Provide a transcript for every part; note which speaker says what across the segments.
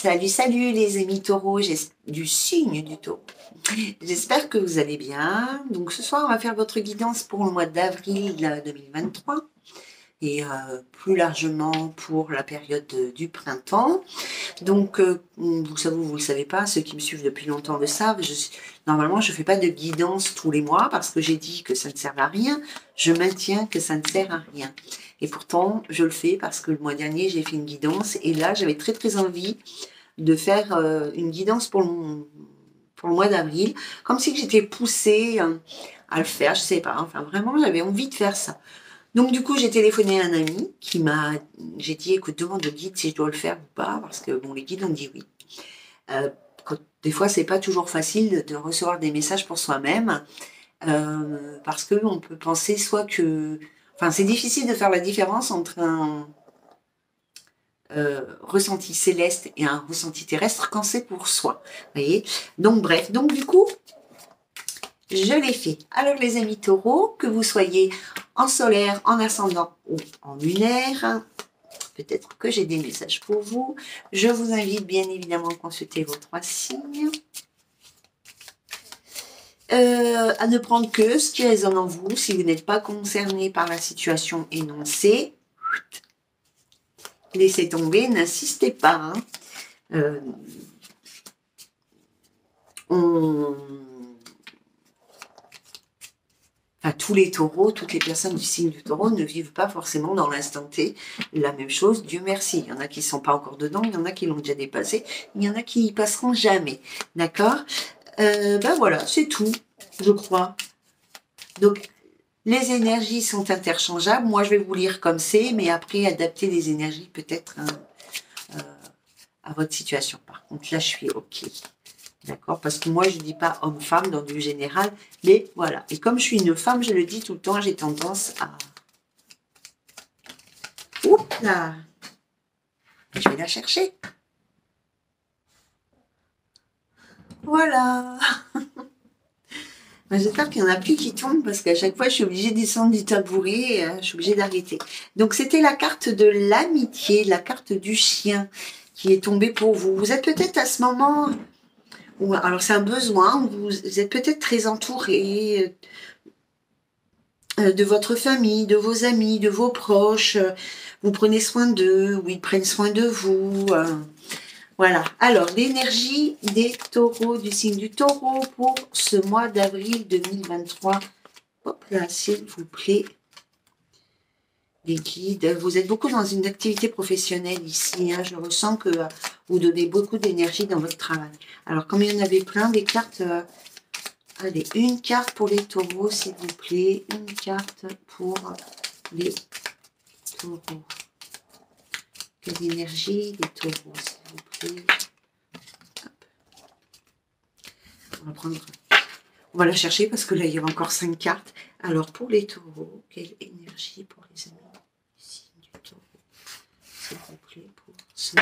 Speaker 1: Salut, salut les amis taureaux, du signe du taureau. J'espère que vous allez bien. Donc ce soir, on va faire votre guidance pour le mois d'avril 2023 et plus largement pour la période du printemps. Donc, vous savez, vous ne le savez pas, ceux qui me suivent depuis longtemps le savent, normalement, je ne fais pas de guidance tous les mois parce que j'ai dit que ça ne sert à rien. Je maintiens que ça ne sert à rien. Et pourtant, je le fais parce que le mois dernier, j'ai fait une guidance et là, j'avais très très envie de faire une guidance pour le mois d'avril, comme si j'étais poussée à le faire, je sais pas, enfin vraiment j'avais envie de faire ça. Donc du coup j'ai téléphoné à un ami j'ai dit écoute demande au guide si je dois le faire ou pas, parce que bon les guides ont dit oui. Des fois c'est pas toujours facile de recevoir des messages pour soi-même, parce que on peut penser soit que, enfin c'est difficile de faire la différence entre un ressenti céleste et un ressenti terrestre quand c'est pour soi. Vous voyez. Donc bref, donc du coup, je l'ai fait. Alors les amis taureaux, que vous soyez en solaire, en ascendant ou en lunaire, peut-être que j'ai des messages pour vous. Je vous invite bien évidemment à consulter vos 3 signes. À ne prendre que ce qui résonne en vous. Si vous n'êtes pas concerné par la situation énoncée, laissez tomber, n'insistez pas. Hein. Enfin, tous les taureaux, toutes les personnes du signe du taureau ne vivent pas forcément dans l'instant T la même chose, Dieu merci. Il y en a qui ne sont pas encore dedans, il y en a qui l'ont déjà dépassé, il y en a qui y passeront jamais. D'accord. Ben voilà, c'est tout, je crois. Donc, les énergies sont interchangeables. Moi, je vais vous lire comme c'est, mais après, adapter les énergies peut-être à votre situation. Par contre, là, je suis OK. D'accord? Parce que moi, je ne dis pas homme-femme dans du général, mais voilà. Et comme je suis une femme, je le dis tout le temps, j'ai tendance à... Oups là! Je vais la chercher. Voilà! J'espère qu'il n'y en a plus qui tombent parce qu'à chaque fois, je suis obligée de descendre du tabouret et je suis obligée d'arrêter. Donc, c'était la carte de l'amitié, la carte du chien qui est tombée pour vous. Vous êtes peut-être à ce moment... Alors, c'est un besoin, vous êtes peut-être très entouré de votre famille, de vos amis, de vos proches. Vous prenez soin d'eux ou ils prennent soin de vous. Voilà. Alors, l'énergie des taureaux, du signe du taureau pour ce mois d'avril 2023. Hop là, s'il vous plaît. Les guides. Vous êtes beaucoup dans une activité professionnelle ici. Hein. Je ressens que vous donnez beaucoup d'énergie dans votre travail. Alors, comme il y en avait plein, des cartes... allez, une carte pour les taureaux, s'il vous plaît. Une carte pour les taureaux. Quelle énergie des taureaux, s'il vous plaît. Hop. On va la chercher parce que là, il y a encore 5 cartes. Alors, pour les taureaux, quelle énergie pour les amis du signe du taureau, s'il vous plaît, pour ce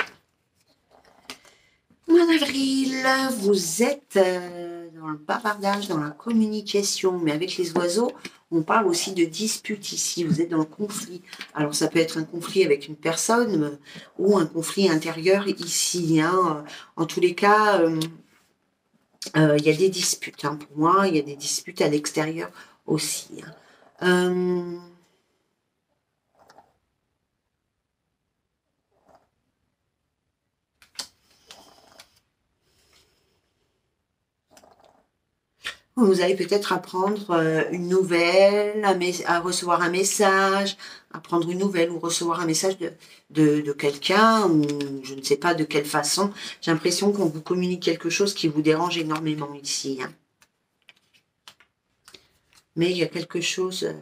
Speaker 1: mois d'avril. Vous êtes dans le bavardage, dans la communication, mais avec les oiseaux, on parle aussi de dispute ici. Vous êtes dans le conflit. Alors, ça peut être un conflit avec une personne ou un conflit intérieur ici. Hein. En tous les cas, il y a des disputes. Hein. Pour moi, il y a des disputes à l'extérieur aussi. Hein. Vous allez peut-être apprendre une nouvelle, à recevoir un message, apprendre une nouvelle ou recevoir un message de quelqu'un, ou je ne sais pas de quelle façon. J'ai l'impression qu'on vous communique quelque chose qui vous dérange énormément ici. Hein. Mais il y a quelque chose...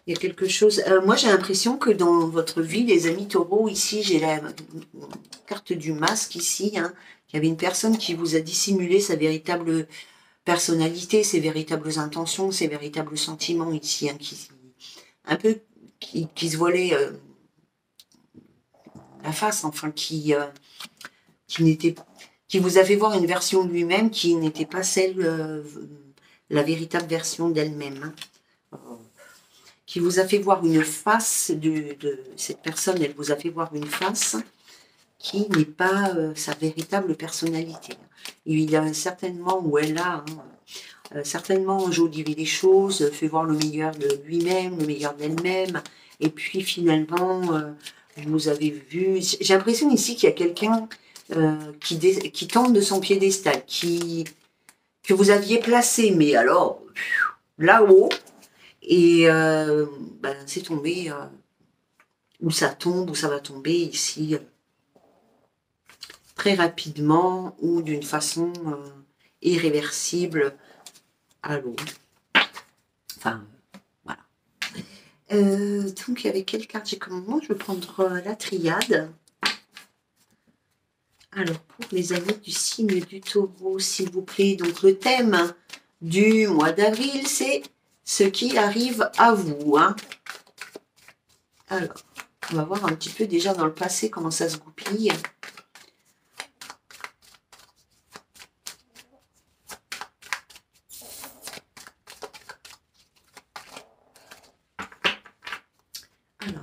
Speaker 1: Il y a quelque chose... moi, j'ai l'impression que dans votre vie, les amis taureaux, ici, j'ai la carte du masque ici. Hein. Il y avait une personne qui vous a dissimulé sa véritable personnalité, ses véritables intentions, ses véritables sentiments ici. Hein, qui se voilait la face, enfin, qui vous a fait voir une version de lui-même qui n'était pas celle, la véritable version d'elle-même. Hein. qui vous a fait voir une face de cette personne, elle vous a fait voir une face qui n'est pas sa véritable personnalité. Il y a certainement, où elle a, certainement enjolivé les choses, fait voir le meilleur de lui-même, le meilleur d'elle-même, et puis finalement, vous avez vu, j'ai l'impression ici qu'il y a quelqu'un qui tombe de son piédestal, que vous aviez placé, mais alors, là-haut, et ben, c'est tombé, où ça tombe, où ça va tomber ici, très rapidement, ou d'une façon irréversible à l'eau. Enfin, voilà. Donc, avec quelle carte j'ai commandement? Je vais prendre la triade. Alors, pour les amis du signe du taureau, s'il vous plaît, donc le thème du mois d'avril, c'est ce qui arrive à vous. Hein. Alors, on va voir un petit peu déjà dans le passé comment ça se goupille. Alors,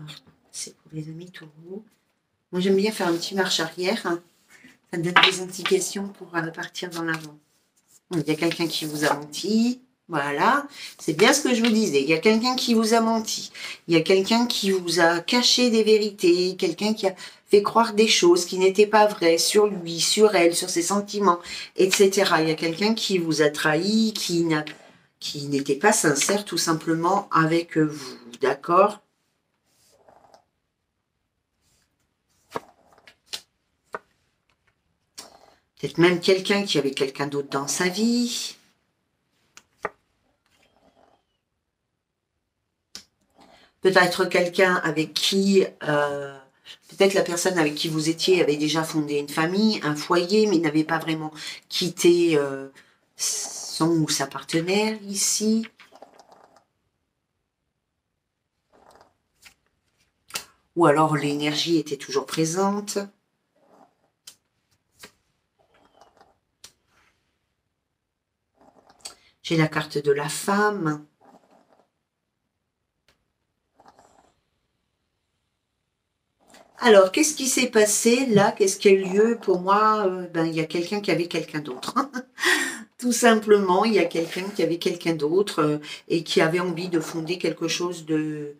Speaker 1: c'est pour les amis taureaux. Moi, j'aime bien faire un petit marche arrière. Hein. Ça donne des indications pour partir dans l'avant. Il y a quelqu'un qui vous a menti. Voilà, c'est bien ce que je vous disais. Il y a quelqu'un qui vous a menti. Il y a quelqu'un qui vous a caché des vérités. Quelqu'un qui a fait croire des choses qui n'étaient pas vraies sur lui, sur elle, sur ses sentiments, etc. Il y a quelqu'un qui vous a trahi, qui n'était pas sincère tout simplement avec vous. D'accord ? Peut-être même quelqu'un qui avait quelqu'un d'autre dans sa vie. Peut-être quelqu'un avec qui, peut-être la personne avec qui vous étiez avait déjà fondé une famille, un foyer, mais n'avait pas vraiment quitté son ou sa partenaire ici. Ou alors l'énergie était toujours présente. J'ai la carte de la femme. Alors, qu'est-ce qui s'est passé là? Qu'est-ce qui a eu lieu? Pour moi, ben, il y a quelqu'un qui avait quelqu'un d'autre. Tout simplement, il y a quelqu'un qui avait quelqu'un d'autre et qui avait envie de fonder quelque chose de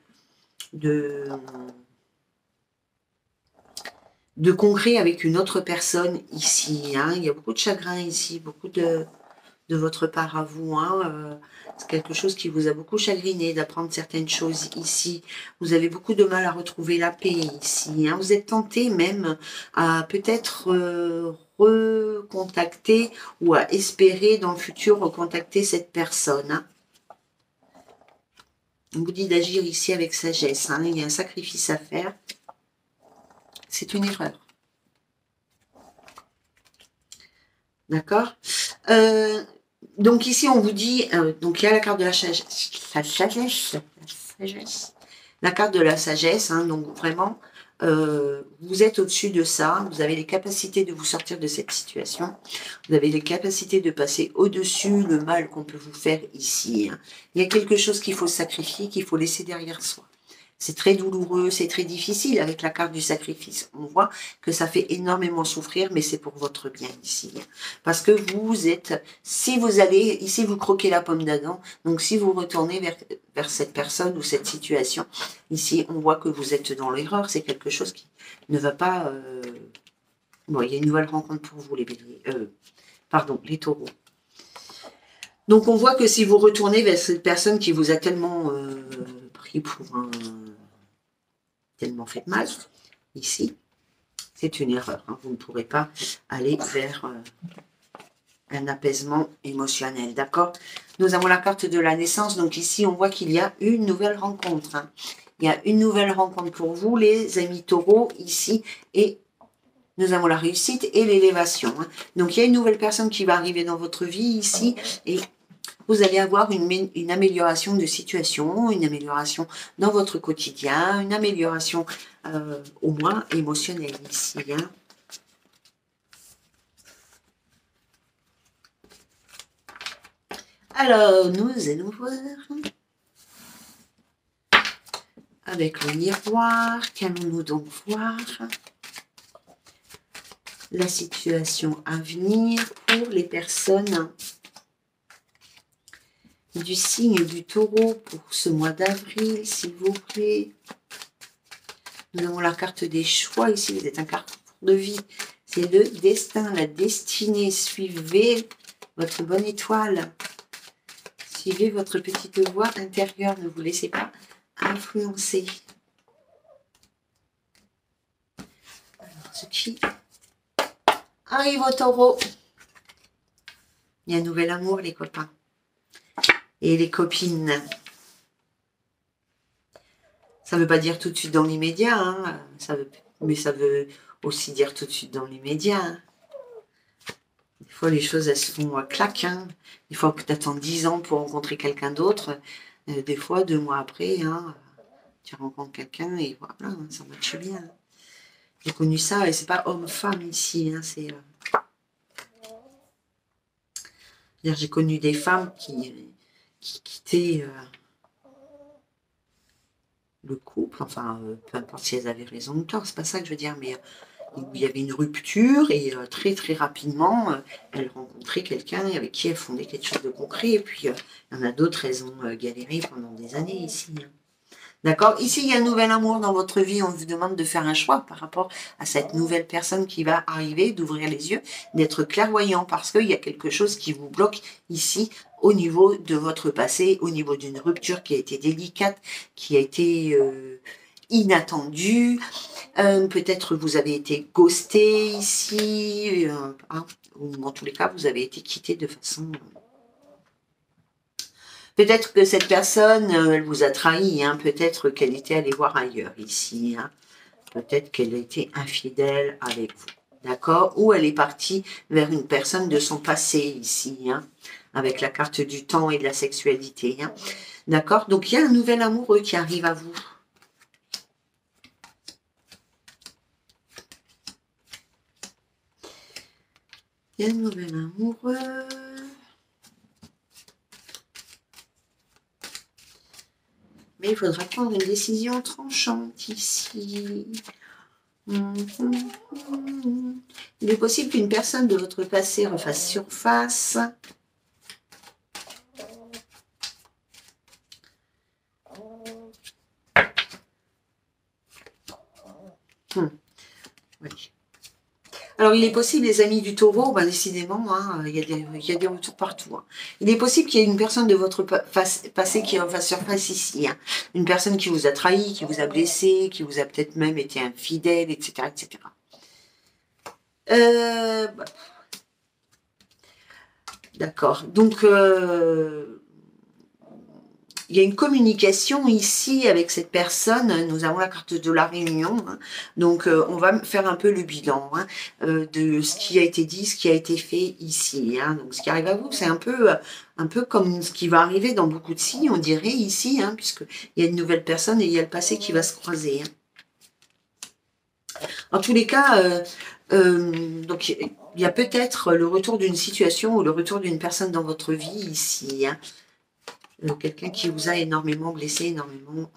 Speaker 1: concret avec une autre personne ici. Hein. Il y a beaucoup de chagrin ici, beaucoup de votre part à vous. Hein. C'est quelque chose qui vous a beaucoup chagriné d'apprendre certaines choses ici. Vous avez beaucoup de mal à retrouver la paix ici. Hein. Vous êtes tenté même à peut-être recontacter ou à espérer dans le futur recontacter cette personne. Hein. On vous dit d'agir ici avec sagesse. Hein. Il y a un sacrifice à faire. C'est une erreur. D'accord donc ici, on vous dit, donc il y a la carte de la sagesse, la carte de la sagesse, hein, donc vraiment, vous êtes au-dessus de ça, vous avez les capacités de vous sortir de cette situation, vous avez les capacités de passer au-dessus le mal qu'on peut vous faire ici. Hein. Il y a quelque chose qu'il faut sacrifier, qu'il faut laisser derrière soi. C'est très douloureux, c'est très difficile avec la carte du sacrifice. On voit que ça fait énormément souffrir, mais c'est pour votre bien ici. Parce que vous êtes, si vous allez, ici vous croquez la pomme d'Adam, donc si vous retournez vers cette personne ou cette situation, ici on voit que vous êtes dans l'erreur, c'est quelque chose qui ne va pas... Bon, il y a une nouvelle rencontre pour vous les béliers, pardon, les taureaux. Donc on voit que si vous retournez vers cette personne qui vous a tellement pris pour un... tellement fait mal, ici, c'est une erreur. Hein. Vous ne pourrez pas aller vers un apaisement émotionnel, d'accord? Nous avons la carte de la naissance, donc ici, on voit qu'il y a une nouvelle rencontre. Hein. Il y a une nouvelle rencontre pour vous, les amis taureaux, ici, et nous avons la réussite et l'élévation. Hein. Donc, il y a une nouvelle personne qui va arriver dans votre vie, ici, et vous allez avoir une amélioration de situation, une amélioration dans votre quotidien, une amélioration au moins émotionnelle ici. Hein. Alors, nous allons voir avec le miroir, qu'allons-nous donc voir? La situation à venir pour les personnes du signe du Taureau pour ce mois d'avril, s'il vous plaît. Nous avons la carte des choix ici, vous êtes un carrefour de vie. C'est le destin, la destinée. Suivez votre bonne étoile. Suivez votre petite voix intérieure. Ne vous laissez pas influencer. Alors, ce qui arrive au Taureau. Il y a un nouvel amour, les copains. Et les copines. Ça ne veut pas dire tout de suite dans l'immédiat, hein, mais ça veut aussi dire tout de suite dans l'immédiat. Hein. Des fois, les choses, elles se font clac. Hein. Des fois, que tu attends 10 ans pour rencontrer quelqu'un d'autre. Des fois, 2 mois après, hein, tu rencontres quelqu'un et voilà, hein, ça marche bien. J'ai connu ça, et c'est pas homme-femme ici. Hein, c'est, j'ai connu des femmes qui quittaient... le couple, enfin, peu importe si elles avaient raison ou tort, c'est pas ça que je veux dire, mais il y avait une rupture et très très rapidement, elles rencontraient quelqu'un avec qui elles fondaient quelque chose de concret, et puis il y en a d'autres, elles ont galéré pendant des années ici. Hein. D'accord? Ici, il y a un nouvel amour dans votre vie, on vous demande de faire un choix par rapport à cette nouvelle personne qui va arriver, d'ouvrir les yeux, d'être clairvoyant, parce qu'il y a quelque chose qui vous bloque ici, au niveau de votre passé, au niveau d'une rupture qui a été délicate, qui a été inattendue. Peut-être vous avez été ghosté ici, hein, ou dans tous les cas, vous avez été quitté de façon... Peut-être que cette personne, elle vous a trahi, hein, peut-être qu'elle était allée voir ailleurs ici, hein. Peut-être qu'elle a été infidèle avec vous, d'accord? Ou elle est partie vers une personne de son passé ici, hein, avec la carte du temps et de la sexualité, hein. D'accord? Donc il y a un nouvel amoureux qui arrive à vous. Il y a un nouvel amoureux. Mais il faudra prendre une décision tranchante ici. Il est possible qu'une personne de votre passé refasse surface. Oui. Alors, il est possible, les amis du Taureau, ben, décidément, hein, il y a des retours partout. Hein. Il est possible qu'il y ait une personne de votre passé qui refasse surface ici. Hein. Une personne qui vous a trahi, qui vous a blessé, qui vous a peut-être même été infidèle, etc. etc. Bah. D'accord. Donc, il y a une communication ici avec cette personne. Nous avons la carte de la réunion. Hein. Donc, on va faire un peu le bilan hein, de ce qui a été dit, ce qui a été fait ici. Hein. Donc, ce qui arrive à vous, c'est un peu comme ce qui va arriver dans beaucoup de signes, on dirait ici, hein, puisqu'il y a une nouvelle personne et il y a le passé qui va se croiser. Hein. En tous les cas, donc, il y a peut-être le retour d'une situation ou le retour d'une personne dans votre vie ici. Hein. Quelqu'un qui vous a énormément blessé, énormément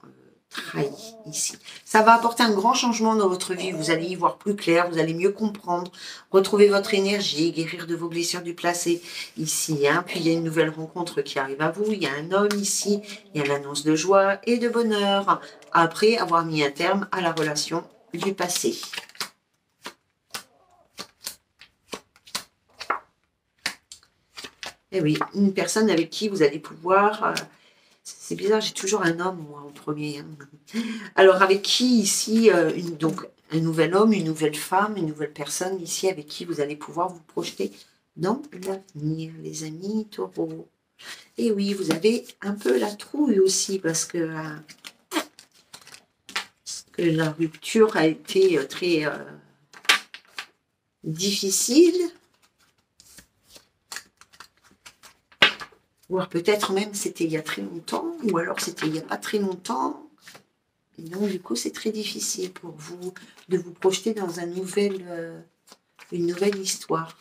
Speaker 1: trahi ici. Ça va apporter un grand changement dans votre vie. Vous allez y voir plus clair, vous allez mieux comprendre, retrouver votre énergie, guérir de vos blessures du passé ici. Hein. Puis il y a une nouvelle rencontre qui arrive à vous. Il y a un homme ici. Il y a l'annonce de joie et de bonheur après avoir mis un terme à la relation du passé. Eh oui, une personne avec qui vous allez pouvoir... c'est bizarre, j'ai toujours un homme, moi, en premier. Hein. Alors, avec qui, ici, donc, un nouvel homme, une nouvelle femme, une nouvelle personne, ici, avec qui vous allez pouvoir vous projeter dans l'avenir, les amis taureaux. Et oui, vous avez un peu la trouille aussi, parce que la rupture a été très difficile. Ou alors peut-être même c'était il y a très longtemps, ou alors c'était il n'y a pas très longtemps. Et donc du coup c'est très difficile pour vous de vous projeter dans une nouvelle histoire.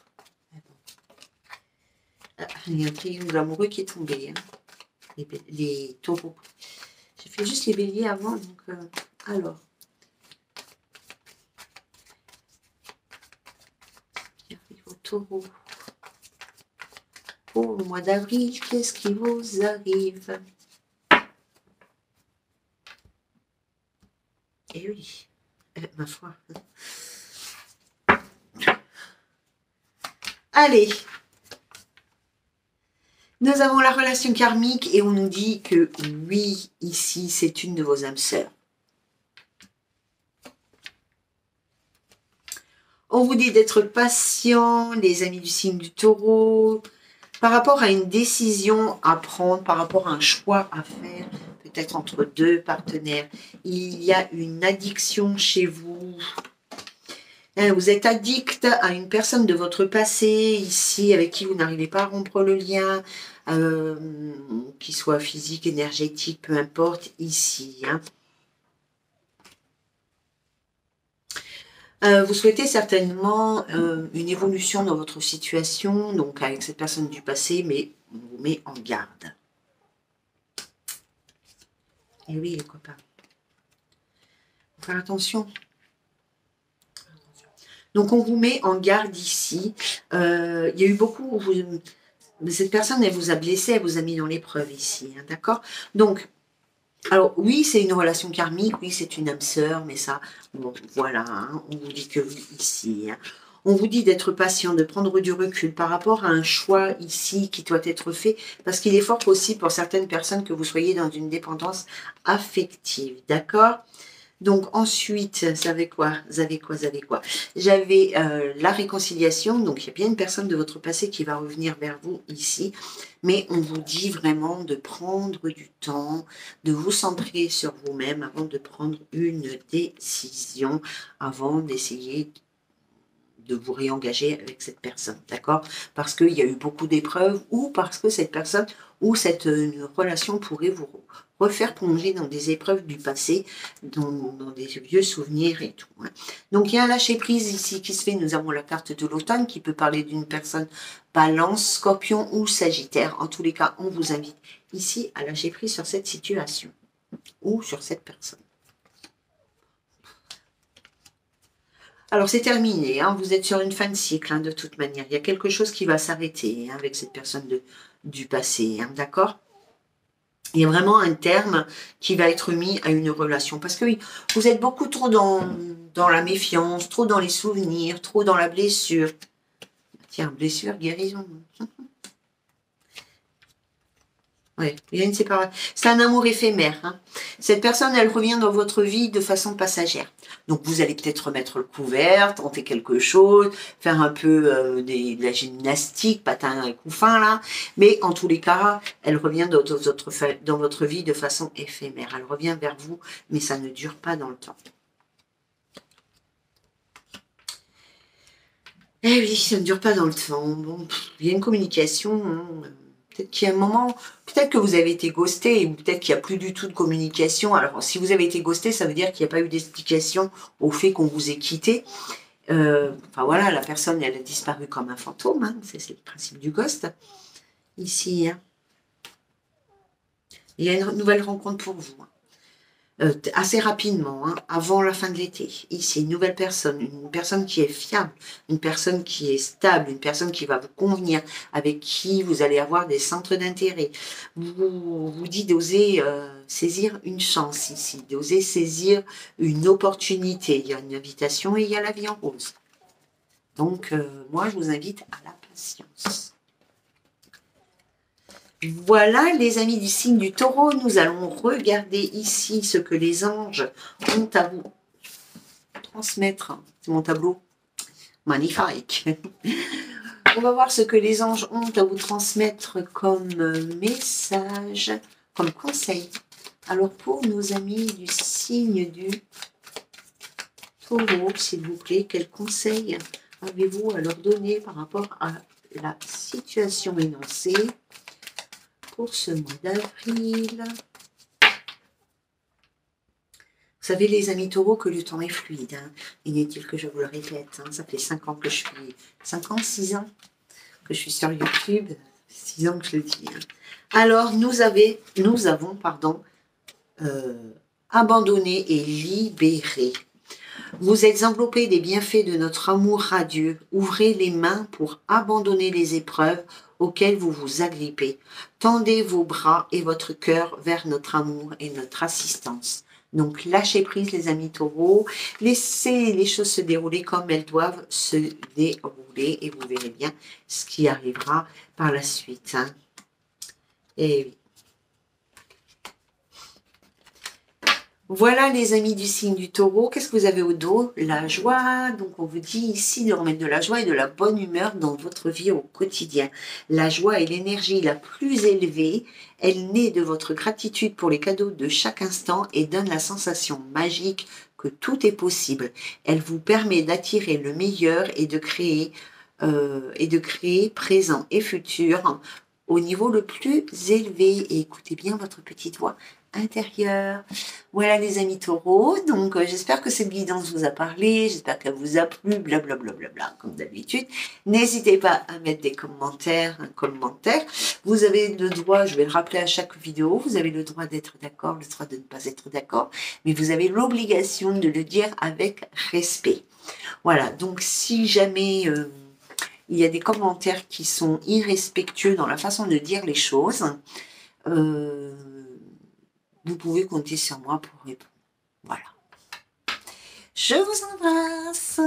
Speaker 1: Ah, il y a un triangle amoureux qui est tombé. Hein. Les taureaux. J'ai fait juste les béliers avant. Donc, alors. Qui arrive au taureau. Pour le mois d'avril, qu'est-ce qui vous arrive? Eh oui, ma foi. Allez. Nous avons la relation karmique et on nous dit que oui, ici, c'est une de vos âmes sœurs. On vous dit d'être patient, les amis du signe du taureau, par rapport à une décision à prendre, par rapport à un choix à faire, peut-être entre deux partenaires. Il y a une addiction chez vous. Vous êtes addict à une personne de votre passé, ici, avec qui vous n'arrivez pas à rompre le lien, qu'il soit physique, énergétique, peu importe, ici. Vous souhaitez certainement une évolution dans votre situation, donc avec cette personne du passé, mais on vous met en garde. Et oui, les copains. Faut faire attention. Donc, on vous met en garde ici. Il y a eu beaucoup... cette personne, elle vous a blessé, elle vous a mis dans l'épreuve ici, d'accord? Donc, alors oui, c'est une relation karmique, oui, c'est une âme sœur, mais ça, bon, voilà, on vous dit que oui, ici. On vous dit d'être patient, de prendre du recul par rapport à un choix ici qui doit être fait, parce qu'il est fort possible pour certaines personnes que vous soyez dans une dépendance affective, d'accord? Donc ensuite, vous savez quoi? J'avais la réconciliation, donc il y a bien une personne de votre passé qui va revenir vers vous ici, mais on vous dit vraiment de prendre du temps, de vous centrer sur vous-même avant de prendre une décision, avant d'essayer de vous réengager avec cette personne, d'accord? Parce qu'il y a eu beaucoup d'épreuves ou parce que cette personne ou cette relation pourrait vous refaire plonger dans des épreuves du passé, dans des vieux souvenirs et tout. Donc il y a un lâcher-prise ici qui se fait. Nous avons la carte de l'automne qui peut parler d'une personne Balance, Scorpion ou Sagittaire. En tous les cas, on vous invite ici à lâcher prise sur cette situation ou sur cette personne. Alors, c'est terminé, hein, vous êtes sur une fin de cycle, hein, de toute manière. Il y a quelque chose qui va s'arrêter hein, avec cette personne du passé, hein, d'accord? Il y a vraiment un terme qui va être mis à une relation. Parce que oui, vous êtes beaucoup trop dans la méfiance, trop dans les souvenirs, trop dans la blessure. Tiens, blessure, guérison. Oui, il y a une séparation. C'est un amour éphémère. Hein. Cette personne, elle revient dans votre vie de façon passagère. Donc, vous allez peut-être remettre le couvert, tenter quelque chose, faire un peu de la gymnastique, patin et couffin, là. Mais en tous les cas, elle revient dans votre vie de façon éphémère. Elle revient vers vous, mais ça ne dure pas dans le temps. Eh oui, ça ne dure pas dans le temps. Bon, il y a une communication... Hein. Peut-être qu'il y a un moment, peut-être que vous avez été ghosté, ou peut-être qu'il n'y a plus du tout de communication. Alors, si vous avez été ghosté, ça veut dire qu'il n'y a pas eu d'explication au fait qu'on vous ait quitté. Enfin voilà, la personne, elle a disparu comme un fantôme. Hein. C'est le principe du ghost. Ici, hein. Il y a une nouvelle rencontre pour vous. Hein. Assez rapidement, hein, avant la fin de l'été. Ici, une nouvelle personne, une personne qui est fiable, une personne qui est stable, une personne qui va vous convenir, avec qui vous allez avoir des centres d'intérêt. Vous dit d'oser saisir une chance ici, d'oser saisir une opportunité. Il y a une invitation et il y a la vie en rose. Donc, moi, je vous invite à la patience. Voilà, les amis du signe du taureau, nous allons regarder ici ce que les anges ont à vous transmettre. C'est mon tableau magnifique. On va voir ce que les anges ont à vous transmettre comme message, comme conseil. Alors, pour nos amis du signe du taureau, s'il vous plaît, quel conseil avez-vous à leur donner par rapport à la situation énoncée pour ce mois d'avril? Vous savez, les amis taureaux, que le temps est fluide. Hein. Inutile que je vous le répète. Hein. Ça fait 5 ans que je suis... 5 ans, 6 ans que je suis sur YouTube. 6 ans que je le dis. Hein. Alors, nous avons, abandonné et libéré. Vous êtes enveloppé des bienfaits de notre amour radieux. Ouvrez les mains pour abandonner les épreuves auxquelles vous vous agrippez. Tendez vos bras et votre cœur vers notre amour et notre assistance. Donc lâchez prise les amis taureaux, laissez les choses se dérouler comme elles doivent se dérouler et vous verrez bien ce qui arrivera par la suite. Hein. Et oui. Voilà les amis du signe du taureau, qu'est-ce que vous avez au dos? La joie, donc on vous dit ici de remettre de la joie et de la bonne humeur dans votre vie au quotidien. La joie est l'énergie la plus élevée, elle naît de votre gratitude pour les cadeaux de chaque instant et donne la sensation magique que tout est possible. Elle vous permet d'attirer le meilleur et de créer présent et futur au niveau le plus élevé. Et écoutez bien votre petite voix intérieure. Voilà les amis taureaux, donc j'espère que cette guidance vous a parlé, j'espère qu'elle vous a plu, blablabla, comme d'habitude. N'hésitez pas à mettre des commentaires, un commentaire. Vous avez le droit, je vais le rappeler à chaque vidéo, vous avez le droit d'être d'accord, le droit de ne pas être d'accord, mais vous avez l'obligation de le dire avec respect. Voilà, donc si jamais il y a des commentaires qui sont irrespectueux dans la façon de dire les choses, vous pouvez compter sur moi pour répondre. Voilà. Je vous embrasse.